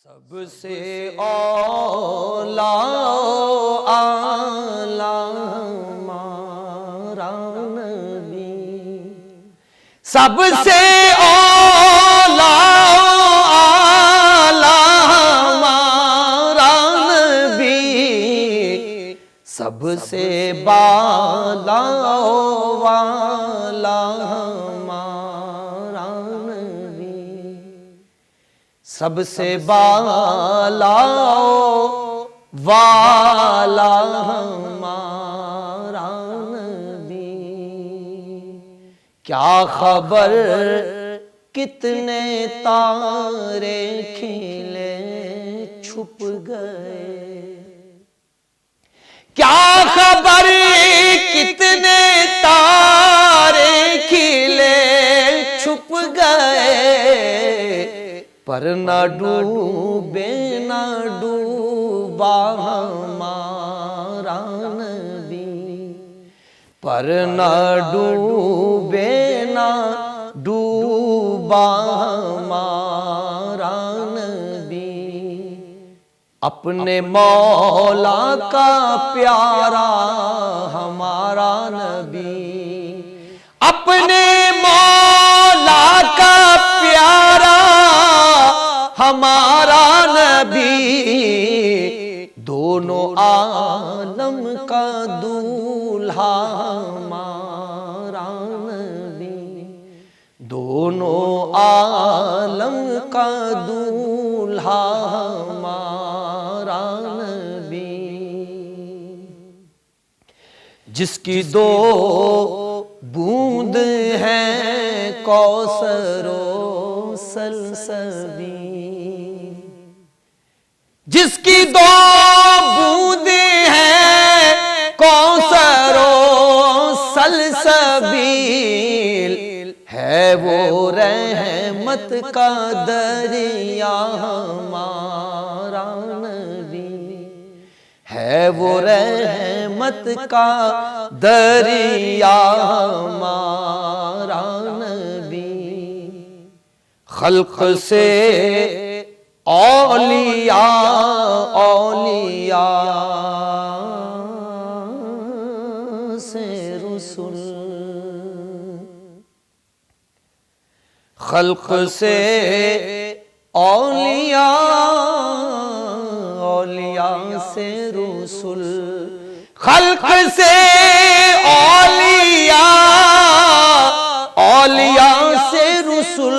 سب سے اولا اعلیٰ ہمارا نبی، سب سے اولا اعلیٰ ہمارا نبی، سب سے بالا والا ہمارا نبی، سب سے بالا والا ہمارا نبی۔ کیا خبر کتنے تارے کھلے چھپ گئے، کیا خبر کتنے تارے کھلے چھپ گئے، پر نہ ڈوبے نہ ڈوبا ہمارا نبی، پر نہ ڈوبے نہ ڈوبا ہمارا نبی۔ اپنے مولا کا پیارا ہمارا نبی، اپنے مولا کا پیارا ہمارا نبی، دونوں عالم کا دولہا ہمارا نبی، دونوں عالم کا دولہا ہمارا نبی۔ جس کی دو بوند ہیں کوثر و سلسبیل، جس کی دو بوند ہیں کوثر و سلسبیل، ہے وہ رحمت کا دریا ہمارا نبی، ہے وہ رحمت کا دریا ہمارا نبی۔ خلق سے اولیاء اولیاء سے رسول، خلق سے اولیاء اولیاء سے رسول، خلق سے اولیاء اولیاء سے رسول،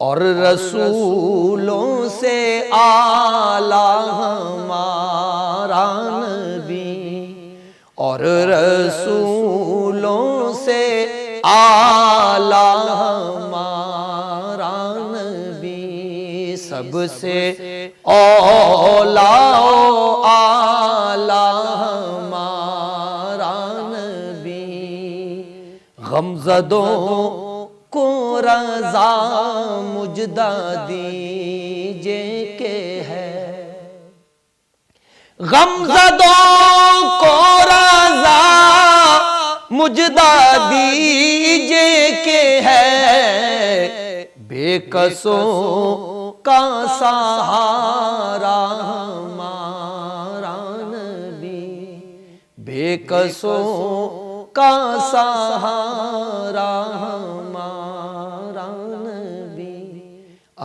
اور رسولوں سے اعلیٰ ہمارا نبی، اور رسولوں سے اعلیٰ ہمارا نبی، سب سے اولا اعلیٰ ہمارا نبی۔ غمزدوں کو رضا مجدہ دیجے کہ ہے، غمزدوں کو رضا مجدہ دیجے کہ ہے، بے کسوں کا سہارا ہمارا نبی، بے کسوں کا سہارا ہمارا نبی۔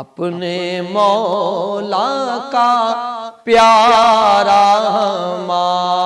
اپنے مولا کا پیارا ہمارا